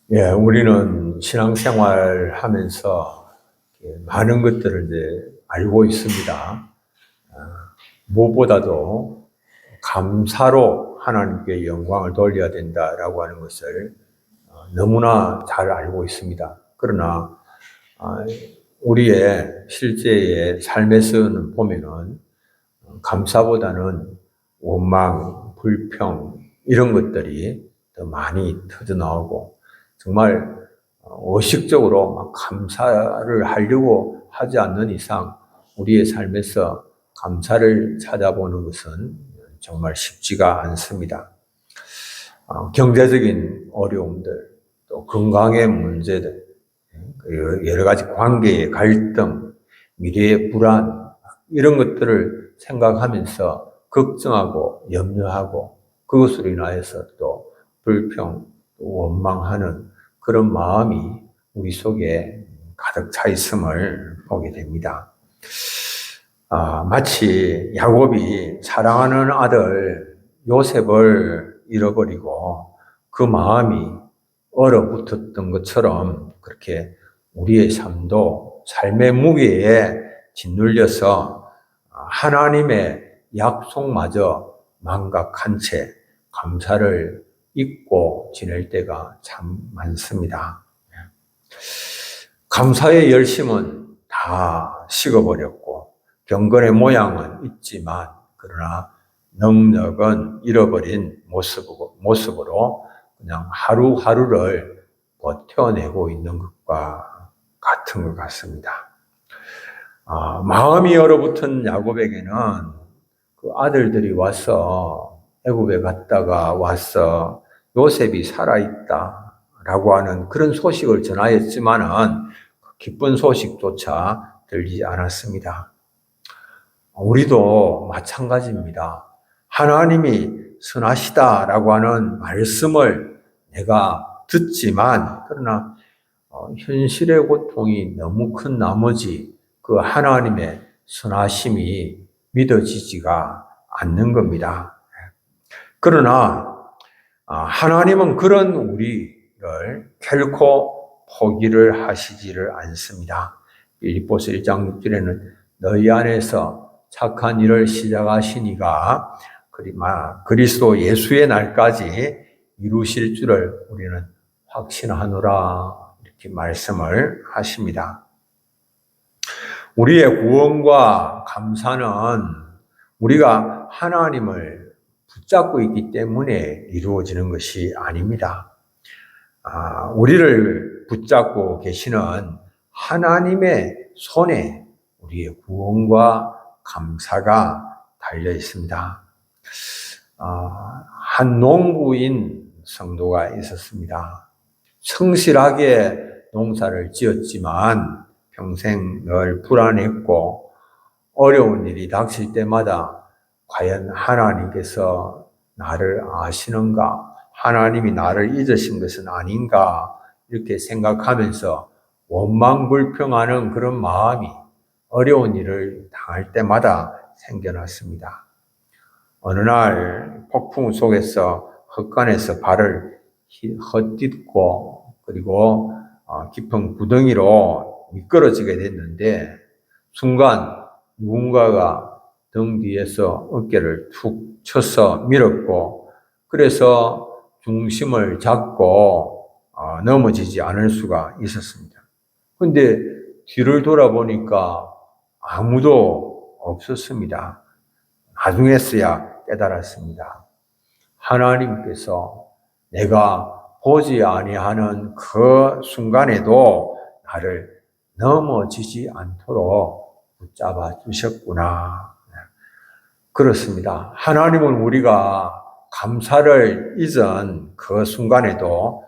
예, 우리는 신앙생활 하면서 많은 것들을 이제 알고 있습니다. 무엇보다도 감사로 하나님께 영광을 돌려야 된다라고 하는 것을 너무나 잘 알고 있습니다. 그러나 우리의 실제의 삶에서는 보면은 감사보다는 원망, 불평 이런 것들이 더 많이 터져 나오고 정말 의식적으로 막 감사를 하려고 하지 않는 이상 우리의 삶에서 감사를 찾아보는 것은 정말 쉽지가 않습니다. 경제적인 어려움들, 또 건강의 문제들, 여러 가지 관계의 갈등, 미래의 불안, 이런 것들을 생각하면서 걱정하고 염려하고 그것으로 인하여서 또 불평, 또 원망하는 그런 마음이 우리 속에 가득 차 있음을 보게 됩니다. 마치 야곱이 사랑하는 아들 요셉을 잃어버리고 그 마음이 얼어붙었던 것처럼 그렇게 우리의 삶도 삶의 무게에 짓눌려서 하나님의 약속마저 망각한 채 감사를 잊고 지낼 때가 참 많습니다. 감사의 열심은 다 식어버렸고 경건의 모양은 있지만 그러나 능력은 잃어버린 모습으로 그냥 하루하루를 버텨내고 있는 것과 같은 것 같습니다. 마음이 얼어붙은 야곱에게는 그 아들들이 와서 애굽에 갔다가 와서 요셉이 살아있다라고 하는 그런 소식을 전하였지만은 기쁜 소식조차 들리지 않았습니다. 우리도 마찬가지입니다. 하나님이 선하시다라고 하는 말씀을 내가 듣지만 그러나 현실의 고통이 너무 큰 나머지 그 하나님의 선하심이 믿어지지가 않는 겁니다. 그러나 하나님은 그런 우리를 결코 포기를 하시지를 않습니다. 빌립보서 1장 6절에는 너희 안에서 착한 일을 시작하시니가 그리스도 예수의 날까지 이루실 줄을 우리는 확신하노라 이렇게 말씀을 하십니다. 우리의 구원과 감사는 우리가 하나님을 붙잡고 있기 때문에 이루어지는 것이 아닙니다. 우리를 붙잡고 계시는 하나님의 손에 우리의 구원과 감사가 달려 있습니다. 한 농부인 성도가 있었습니다. 성실하게 농사를 지었지만 평생 늘 불안했고 어려운 일이 닥칠 때마다 과연 하나님께서 나를 아시는가? 하나님이 나를 잊으신 것은 아닌가? 이렇게 생각하면서 원망불평하는 그런 마음이 어려운 일을 당할 때마다 생겨났습니다. 어느 날 폭풍 속에서 헛간에서 발을 헛딛고 그리고 깊은 구덩이로 미끄러지게 됐는데 순간 누군가가 등 뒤에서 어깨를 툭 쳐서 밀었고 그래서 중심을 잡고 넘어지지 않을 수가 있었습니다. 그런데 뒤를 돌아보니까 아무도 없었습니다. 나중에서야 깨달았습니다. 하나님께서 내가 보지 아니하는 그 순간에도 나를 넘어지지 않도록 붙잡아 주셨구나. 그렇습니다. 하나님은 우리가 감사를 잊은 그 순간에도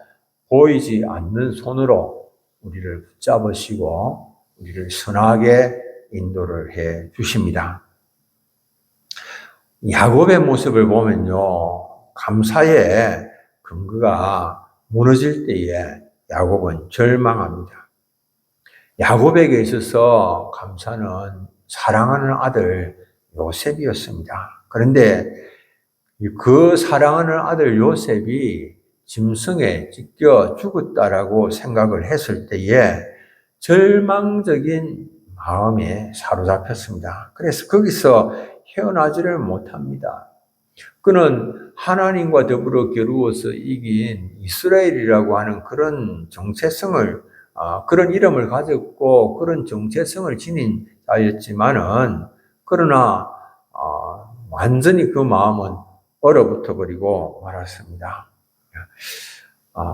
보이지 않는 손으로 우리를 붙잡으시고 우리를 선하게 인도를 해 주십니다. 야곱의 모습을 보면요, 감사의 근거가 무너질 때에 야곱은 절망합니다. 야곱에게 있어서 감사는 사랑하는 아들 요셉이었습니다. 그런데 그 사랑하는 아들 요셉이 짐승에 찢겨 죽었다라고 생각을 했을 때에 절망적인 마음에 사로잡혔습니다. 그래서 거기서 헤어나지를 못합니다. 그는 하나님과 더불어 겨루어서 이긴 이스라엘이라고 하는 그런 정체성을, 그런 이름을 가졌고 그런 정체성을 지닌 자였지만은, 그러나 완전히 그 마음은 얼어붙어 버리고 말았습니다.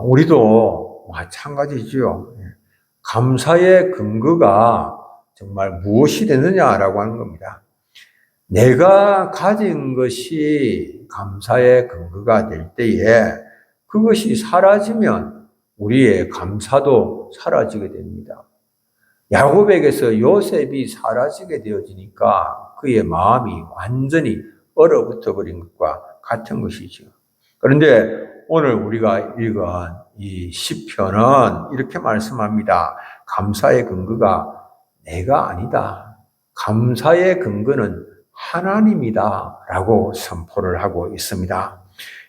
우리도 마찬가지지요. 감사의 근거가 정말 무엇이 되느냐라고 하는 겁니다. 내가 가진 것이 감사의 근거가 될 때에 그것이 사라지면 우리의 감사도 사라지게 됩니다. 야곱에게서 요셉이 사라지게 되어지니까 그의 마음이 완전히 얼어붙어 버린 것과 같은 것이죠. 그런데 오늘 우리가 읽은 이 시편은 이렇게 말씀합니다. 감사의 근거가 내가 아니다. 감사의 근거는 하나님이다 라고 선포를 하고 있습니다.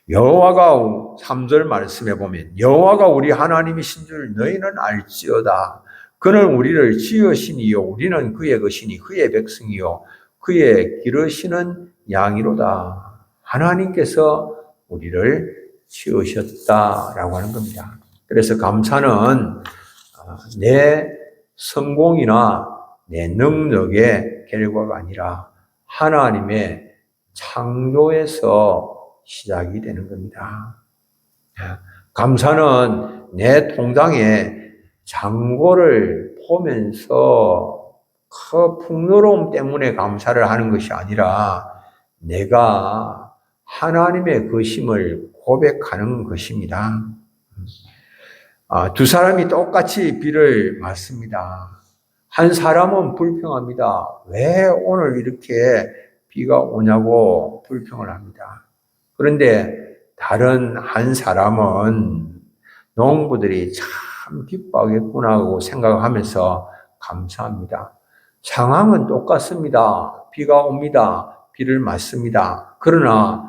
여호와가 3절 말씀에 보면 여호와가 우리 하나님이신 줄 너희는 알지어다. 그는 우리를 지으시니요 우리는 그의 것이니 그의 백성이요 그의 기르시는 양이로다. 하나님께서 우리를 지으셨다라고 하는 겁니다. 그래서 감사는 내 성공이나 내 능력의 결과가 아니라 하나님의 창조에서 시작이 되는 겁니다. 감사는 내 통장에 잔고를 보면서 그 풍요로움 때문에 감사를 하는 것이 아니라 내가 하나님의 것임을 고백하는 것입니다. 두 사람이 똑같이 비를 맞습니다. 한 사람은 불평합니다. 왜 오늘 이렇게 비가 오냐고 불평을 합니다. 그런데 다른 한 사람은 농부들이 참 기뻐하겠구나 하고 생각하면서 감사합니다. 상황은 똑같습니다. 비가 옵니다. 비를 맞습니다. 그러나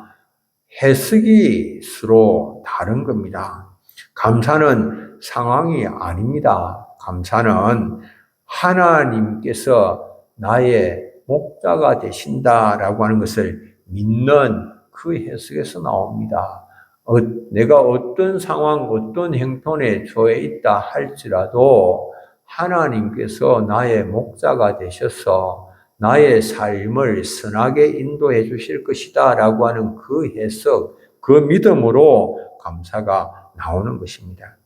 해석이 서로 다른 겁니다. 감사는 상황이 아닙니다. 감사는 하나님께서 나의 목자가 되신다라고 하는 것을 믿는 그 해석에서 나옵니다. 내가 어떤 상황, 어떤 형편에 처해 있다 할지라도 하나님께서 나의 목자가 되셔서 나의 삶을 선하게 인도해 주실 것이다 라고 하는 그 해석, 그 믿음으로 감사가 나오는 것입니다.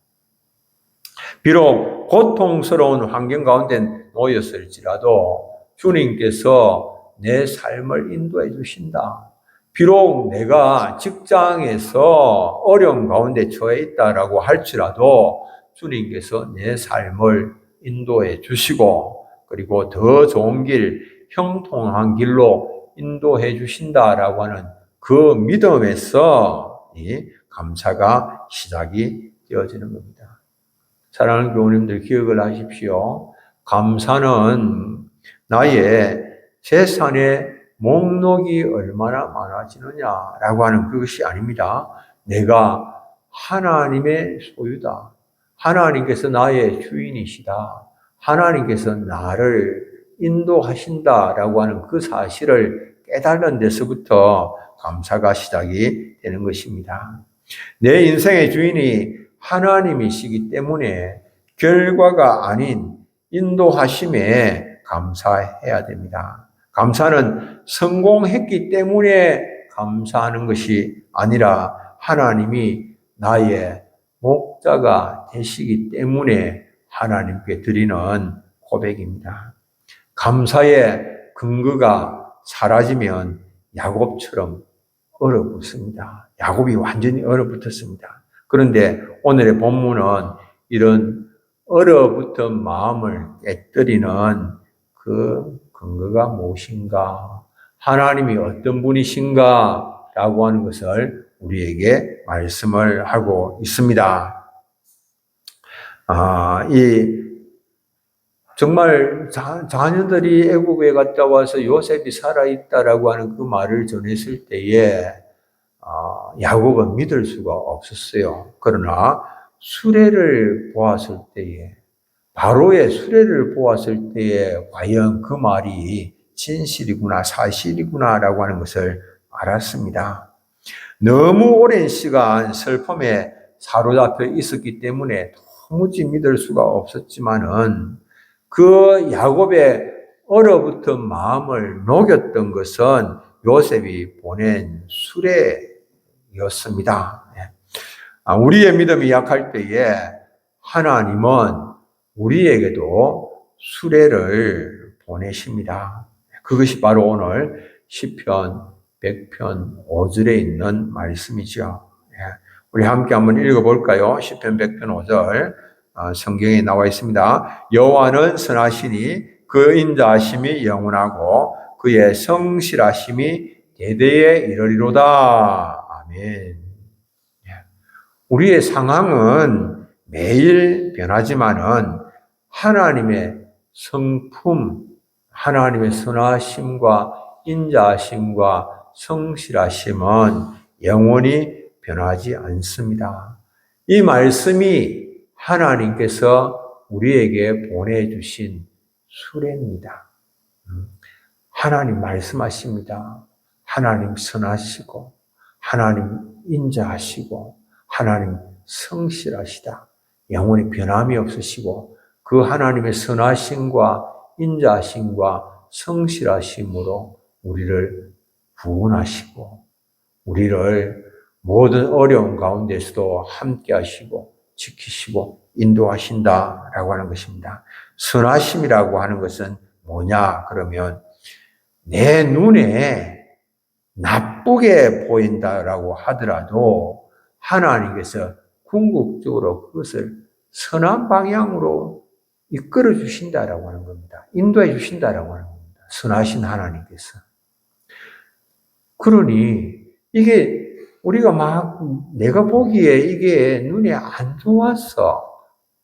비록 고통스러운 환경 가운데 놓였을지라도 주님께서 내 삶을 인도해 주신다. 비록 내가 직장에서 어려움 가운데 처해 있다라고 할지라도 주님께서 내 삶을 인도해 주시고 그리고 더 좋은 길, 형통한 길로 인도해 주신다라고 하는 그 믿음에서 이 감사가 시작이 되어지는 겁니다. 사랑하는 교우님들 기억을 하십시오. 감사는 나의 재산의 목록이 얼마나 많아지느냐라고 하는 그것이 아닙니다. 내가 하나님의 소유다. 하나님께서 나의 주인이시다. 하나님께서 나를 인도하신다라고 하는 그 사실을 깨달는 데서부터 감사가 시작이 되는 것입니다. 내 인생의 주인이 하나님이시기 때문에 결과가 아닌 인도하심에 감사해야 됩니다. 감사는 성공했기 때문에 감사하는 것이 아니라 하나님이 나의 목자가 되시기 때문에 하나님께 드리는 고백입니다. 감사의 근거가 사라지면 야곱처럼 얼어붙습니다. 야곱이 완전히 얼어붙었습니다. 그런데 오늘의 본문은 이런 얼어붙은 마음을 깨뜨리는 그 근거가 무엇인가, 하나님이 어떤 분이신가 라고 하는 것을 우리에게 말씀을 하고 있습니다. 정말 자녀들이 애굽에 갔다 와서 요셉이 살아있다라고 하는 그 말을 전했을 때에 야곱은 믿을 수가 없었어요. 그러나 수레를 보았을 때에, 바로의 수레를 보았을 때에 과연 그 말이 진실이구나, 사실이구나라고 하는 것을 알았습니다. 너무 오랜 시간 슬픔에 사로잡혀 있었기 때문에 도무지 믿을 수가 없었지만은 그 야곱의 얼어붙은 마음을 녹였던 것은 요셉이 보낸 수레였습니다. 우리의 믿음이 약할 때에 하나님은 우리에게도 수레를 보내십니다. 그것이 바로 오늘 시편 100편 5절에 있는 말씀이죠. 우리 함께 한번 읽어볼까요? 시편 100편 5절 성경에 나와 있습니다. 여호와는 선하시니 그 인자하심이 영원하고 그의 성실하심이 대대에 이르리로다. 아멘. 우리의 상황은 매일 변하지만은 하나님의 성품, 하나님의 선하심과 인자하심과 성실하심은 영원히 변하지 않습니다. 이 말씀이 하나님께서 우리에게 보내주신 수레입니다. 하나님 말씀하십니다. 하나님 선하시고, 하나님 인자하시고, 하나님 성실하시다. 영원히 변함이 없으시고, 그 하나님의 선하심과 인자하심과 성실하심으로 우리를 구원하시고, 우리를 모든 어려운 가운데서도 함께 하시고, 지키시고, 인도하신다라고 하는 것입니다. 선하심이라고 하는 것은 뭐냐? 그러면 내 눈에 나쁘게 보인다라고 하더라도 하나님께서 궁극적으로 그것을 선한 방향으로 이끌어 주신다라고 하는 겁니다. 인도해 주신다라고 하는 겁니다. 선하신 하나님께서. 그러니 이게 우리가 내가 보기에 이게 눈에 안 좋아서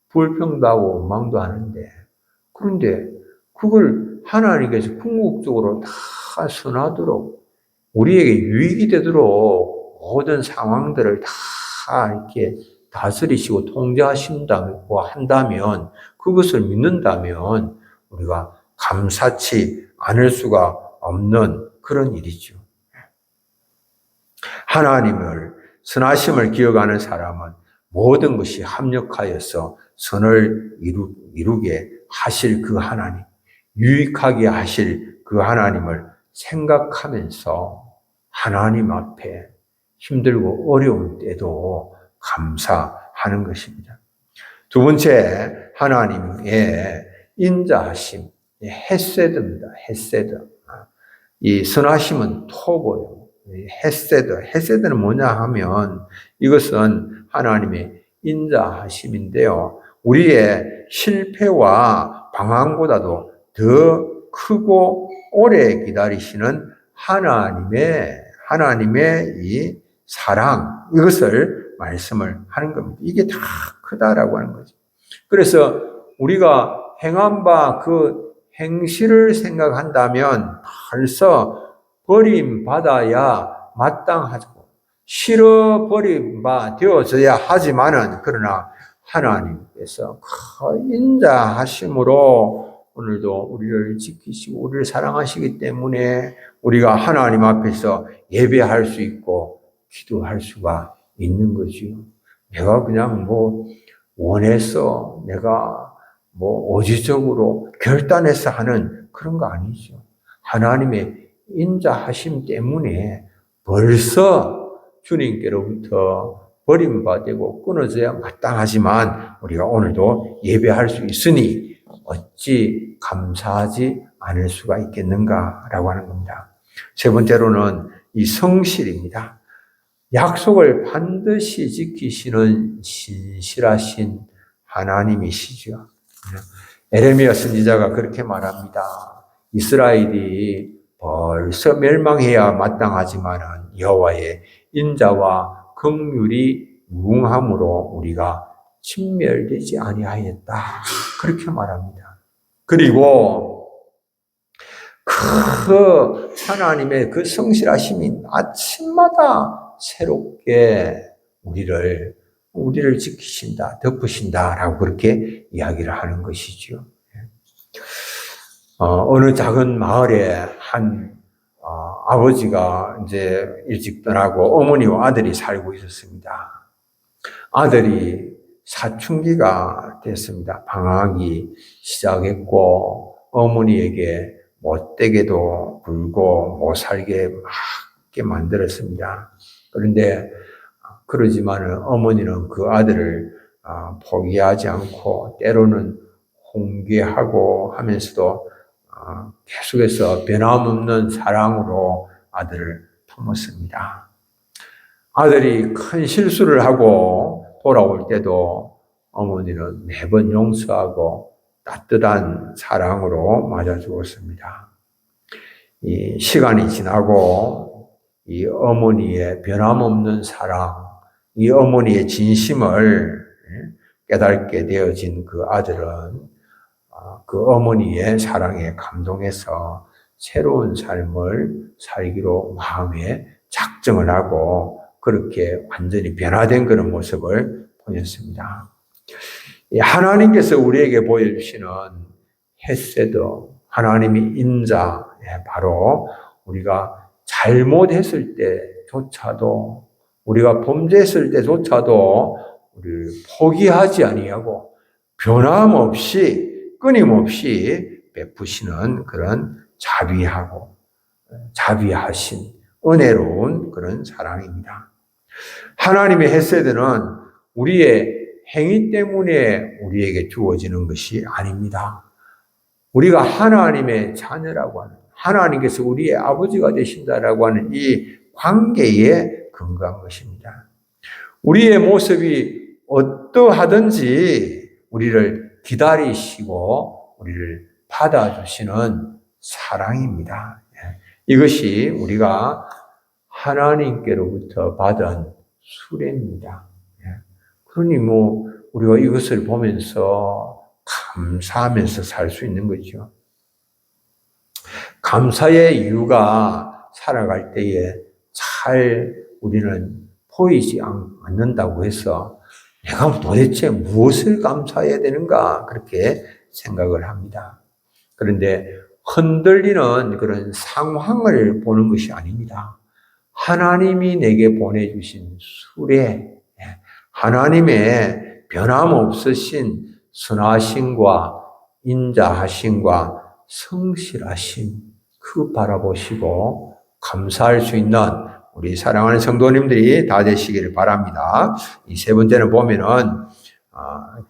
불평도 하고 원망도 하는데, 그런데 그걸 하나님께서 궁극적으로 다 선하도록 우리에게 유익이 되도록 모든 상황들을 다 이렇게 다스리시고 통제하신다고 한다면, 그것을 믿는다면 우리가 감사치 않을 수가 없는 그런 일이죠. 하나님을, 선하심을 기억하는 사람은 모든 것이 합력하여서 선을 이루게 하실 그 하나님, 유익하게 하실 그 하나님을 생각하면서 하나님 앞에 힘들고 어려운 때도 감사하는 것입니다. 두 번째, 하나님의 인자하심, 헤세드입니다. 헤세드. 이 선하심은 토고요. 헤세드는 뭐냐 하면 이것은 하나님의 인자하심인데요. 우리의 실패와 방황보다도 더 크고 오래 기다리시는 하나님의 이 사랑, 이것을 말씀을 하는 겁니다. 이게 다 크다라고 하는 거죠. 그래서 우리가 행한 바 그 행실을 생각한다면 벌써 버림받아야 마땅하고 싫어 버림바 되어져야 하지만은, 그러나 하나님께서 큰 인자하심으로 오늘도 우리를 지키시고 우리를 사랑하시기 때문에 우리가 하나님 앞에서 예배할 수 있고 기도할 수가 있는 거지요. 내가 그냥 원해서 내가 오지적으로 결단해서 하는 그런 거 아니죠. 하나님의 인자하심 때문에 벌써 주님께로부터 버림받고 끊어져야 마땅하지만 우리가 오늘도 예배할 수 있으니 어찌 감사하지 않을 수가 있겠는가라고 하는 겁니다. 세 번째로는 이 성실입니다. 약속을 반드시 지키시는 신실하신 하나님이시죠. 에레미야 선지자가 그렇게 말합니다. 이스라엘이 벌써 멸망해야 마땅하지만은 여호와의 인자와 긍휼이 무궁함으로 우리가 침멸되지 아니하였다. 그렇게 말합니다. 그리고 그 하나님의 그 성실하심이 아침마다 새롭게 우리를 지키신다, 덮으신다라고 그렇게 이야기를 하는 것이죠. 어느 작은 마을에 한 아버지가 이제 일찍 떠나고 어머니와 아들이 살고 있었습니다. 아들이 사춘기가 됐습니다. 방황이 시작했고 어머니에게 못되게도 굴고 못 살게 막 만들었습니다. 그런데 그러지만 어머니는 그 아들을 포기하지 않고 때로는 훈계하고 하면서도 계속해서 변함없는 사랑으로 아들을 품었습니다. 아들이 큰 실수를 하고 돌아올 때도 어머니는 매번 용서하고 따뜻한 사랑으로 맞아주었습니다. 이 시간이 지나고 이 어머니의 변함없는 사랑, 이 어머니의 진심을 깨닫게 되어진 그 아들은 그 어머니의 사랑에 감동해서 새로운 삶을 살기로 마음에 작정을 하고 그렇게 완전히 변화된 그런 모습을 보였습니다. 하나님께서 우리에게 보여주시는 헤세드, 하나님이 인자, 바로 우리가 잘못했을 때조차도, 우리가 범죄했을 때조차도 우리를 포기하지 아니하고 변함없이 끊임없이 베푸시는 그런 자비하신 은혜로운 그런 사랑입니다. 하나님의 헤세드는 우리의 행위 때문에 우리에게 주어지는 것이 아닙니다. 우리가 하나님의 자녀라고 하는, 하나님께서 우리의 아버지가 되신다라고 하는 이 관계에 근거한 것입니다. 우리의 모습이 어떠하든지 우리를 기다리시고 우리를 받아주시는 사랑입니다. 이것이 우리가 하나님께로부터 받은 수레입니다. 그러니 우리가 이것을 보면서 감사하면서 살 수 있는 거죠. 감사의 이유가 살아갈 때에 잘 우리는 보이지 않는다고 해서 내가 도대체 무엇을 감사해야 되는가 그렇게 생각을 합니다. 그런데 흔들리는 그런 상황을 보는 것이 아닙니다. 하나님이 내게 보내주신 수레, 하나님의 변함없으신 선하심과 인자하심과 성실하심 그 바라보시고 감사할 수 있는 우리 사랑하는 성도님들이 다 되시기를 바랍니다. 이 세 번째는 보면은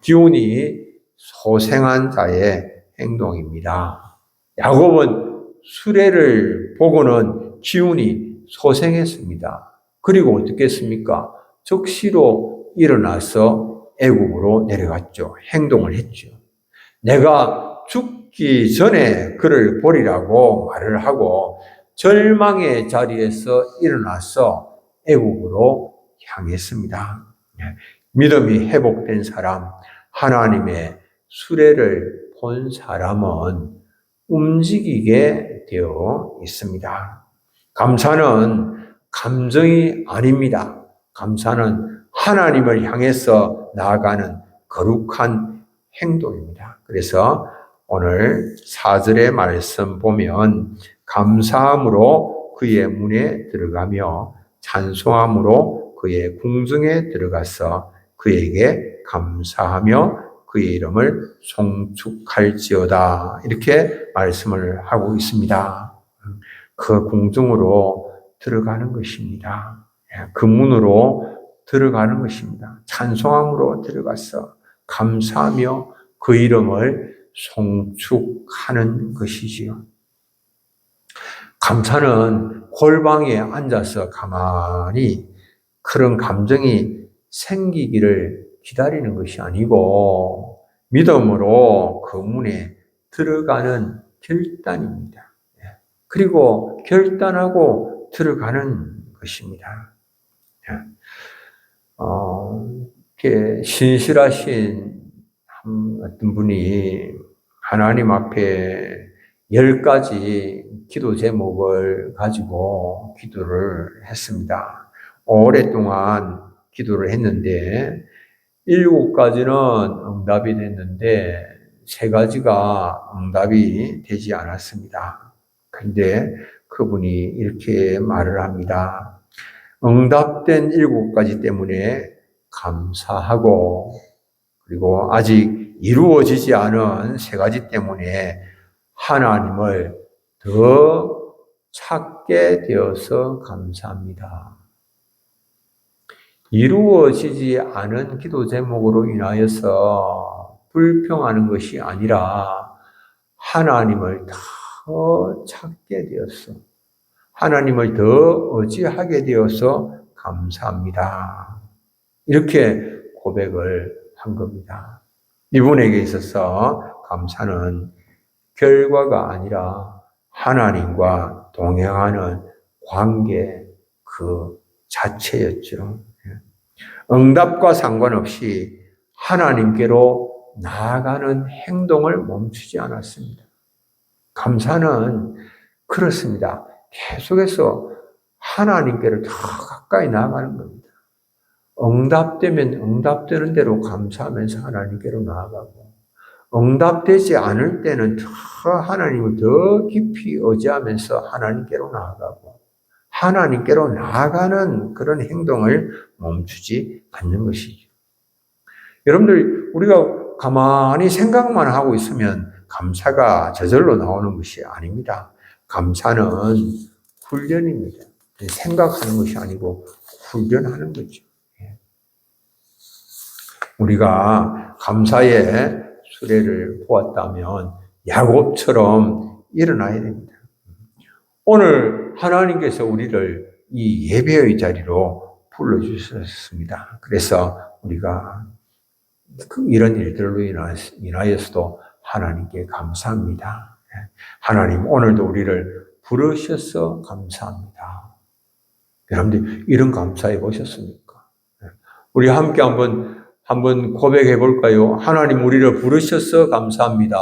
기운이 소생한 자의 행동입니다. 야곱은 수레를 보고는 기운이 소생했습니다. 그리고 어떻게 했습니까? 즉시로 일어나서 애굽으로 내려갔죠. 행동을 했죠. 내가 죽기 전에 그를 보리라고 말을 하고 절망의 자리에서 일어나서 애굽으로 향했습니다. 믿음이 회복된 사람, 하나님의 수레를 본 사람은 움직이게 되어 있습니다. 감사는 감정이 아닙니다. 감사는 하나님을 향해서 나아가는 거룩한 행동입니다. 그래서 오늘 4절의 말씀 보면 감사함으로 그의 문에 들어가며 찬송함으로 그의 궁중에 들어가서 그에게 감사하며 그의 이름을 송축할지어다. 이렇게 말씀을 하고 있습니다. 그 궁중으로 들어가는 것입니다. 그 문으로 들어가는 것입니다. 찬송함으로 들어가서 감사하며 그 이름을 송축하는 것이지요. 감사는 골방에 앉아서 가만히 그런 감정이 생기기를 기다리는 것이 아니고 믿음으로 그 문에 들어가는 결단입니다. 그리고 결단하고 들어가는 것입니다. 이렇게 신실하신 어떤 분이 하나님 앞에 10가지 기도 제목을 가지고 기도를 했습니다. 오랫동안 기도를 했는데 7가지는 응답이 됐는데 3가지가 응답이 되지 않았습니다. 그런데 그분이 이렇게 말을 합니다. 응답된 7가지 때문에 감사하고, 그리고 아직 이루어지지 않은 3가지 때문에 하나님을 더 찾게 되어서 감사합니다. 이루어지지 않은 기도 제목으로 인하여서 불평하는 것이 아니라 하나님을 더 찾게 되었어. 하나님을 더 의지하게 되어서 감사합니다. 이렇게 고백을 한 겁니다. 이분에게 있어서 감사는 결과가 아니라 하나님과 동행하는 관계 그 자체였죠. 응답과 상관없이 하나님께로 나아가는 행동을 멈추지 않았습니다. 감사는 그렇습니다. 계속해서 하나님께로 더 가까이 나아가는 겁니다. 응답되면 응답되는 대로 감사하면서 하나님께로 나아가고, 응답되지 않을 때는 더 하나님을 더 깊이 의지하면서 하나님께로 나아가고, 하나님께로 나아가는 그런 행동을 멈추지 않는 것이죠. 여러분들, 우리가 가만히 생각만 하고 있으면 감사가 저절로 나오는 것이 아닙니다. 감사는 훈련입니다. 생각하는 것이 아니고 훈련하는 거죠. 우리가 감사의 수레를 보았다면 야곱처럼 일어나야 됩니다. 오늘 하나님께서 우리를 이 예배의 자리로 불러주셨습니다. 그래서 우리가 이런 일들로 인하여서도 하나님께 감사합니다. 하나님, 오늘도 우리를 부르셔서 감사합니다. 여러분들, 이런 감사해 보셨습니까? 우리 함께 한번 고백해 볼까요? 하나님, 우리를 부르셔서 감사합니다.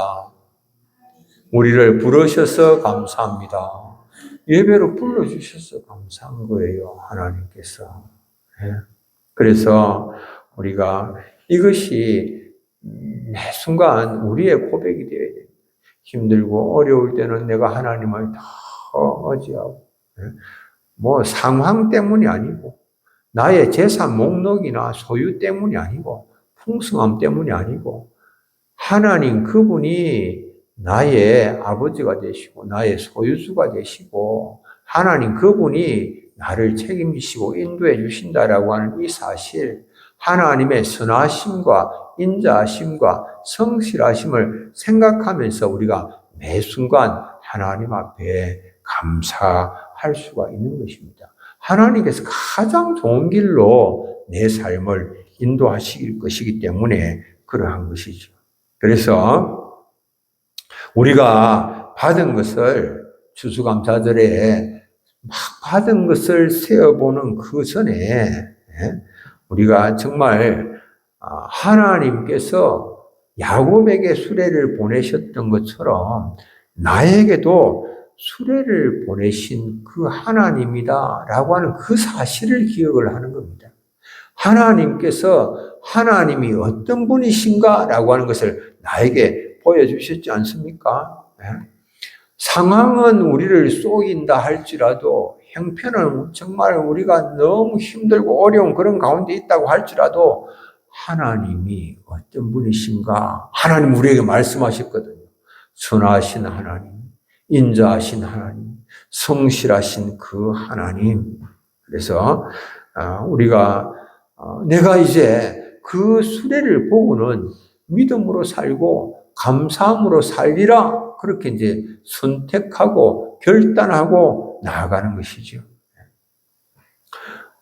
우리를 부르셔서 감사합니다. 예배로 불러주셔서 감사한 거예요, 하나님께서. 그래서 우리가 이것이 매 순간 우리의 고백이 되어야 돼요. 힘들고 어려울 때는 내가 하나님을 더 의지하고, 뭐 상황 때문이 아니고, 나의 재산 목록이나 소유 때문이 아니고, 풍성함 때문이 아니고, 하나님 그분이 나의 아버지가 되시고 나의 소유주가 되시고 하나님 그분이 나를 책임지시고 인도해 주신다라고 하는 이 사실, 하나님의 선하심과 인자하심과 성실하심을 생각하면서 우리가 매 순간 하나님 앞에 감사할 수가 있는 것입니다. 하나님께서 가장 좋은 길로 내 삶을 인도하실 것이기 때문에 그러한 것이죠. 그래서 우리가 받은 것을 추수감사절에 막 받은 것을 세어보는 그 전에 우리가 정말 하나님께서 야곱에게 수레를 보내셨던 것처럼 나에게도 수레를 보내신 그 하나님이다라고 하는 그 사실을 기억을 하는 겁니다. 하나님이 어떤 분이신가라고 하는 것을 나에게 보여주셨지 않습니까? 상황은 우리를 속인다 할지라도, 형편은 정말 우리가 너무 힘들고 어려운 그런 가운데 있다고 할지라도 하나님이 어떤 분이신가? 하나님 우리에게 말씀하셨거든요. 선하신 하나님, 인자하신 하나님, 성실하신 그 하나님. 그래서 우리가 내가 이제 그 수레를 보고는 믿음으로 살고 감사함으로 살리라, 그렇게 이제 선택하고 결단하고 나아가는 것이죠.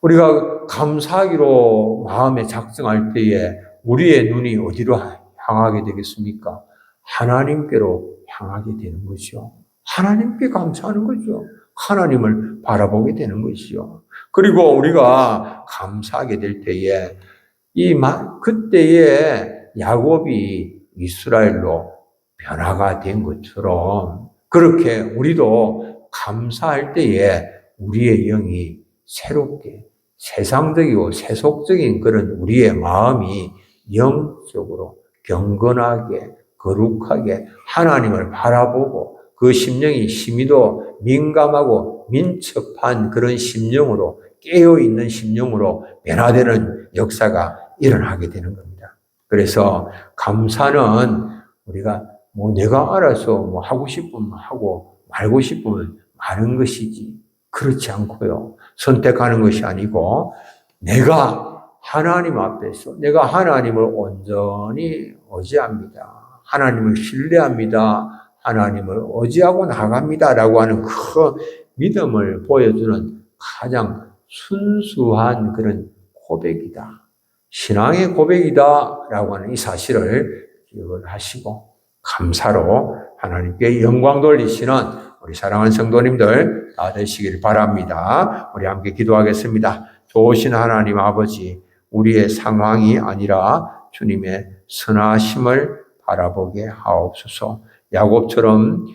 우리가 감사하기로 마음에 작정할 때에 우리의 눈이 어디로 향하게 되겠습니까? 하나님께로 향하게 되는 거죠. 하나님께 감사하는 거죠. 하나님을 바라보게 되는 것이죠. 그리고 우리가 감사하게 될 때에 그때에 야곱이 이스라엘로 변화가 된 것처럼 그렇게 우리도 감사할 때에 우리의 영이 새롭게 세상적이고 세속적인 그런 우리의 마음이 영적으로 경건하게 거룩하게 하나님을 바라보고 그 심령이 심히도 민감하고 민첩한 그런 심령으로 깨어있는 심령으로 변화되는 역사가 일어나게 되는 겁니다. 그래서 감사는 우리가 뭐 내가 알아서 뭐 하고 싶으면 하고 말고 싶으면 마는 것이지 그렇지 않고요. 선택하는 것이 아니고 내가 하나님 앞에서 내가 하나님을 온전히 의지합니다. 하나님을 신뢰합니다. 하나님을 의지하고 나갑니다라고 하는 그 믿음을 보여주는 가장 순수한 그런 고백이다. 신앙의 고백이다라고 하는 이 사실을 기억을 하시고 감사로 하나님께 영광 돌리시는 우리 사랑하는 성도님들 다 되시길 바랍니다. 우리 함께 기도하겠습니다. 좋으신 하나님 아버지, 우리의 상황이 아니라 주님의 선하심을 바라보게 하옵소서. 야곱처럼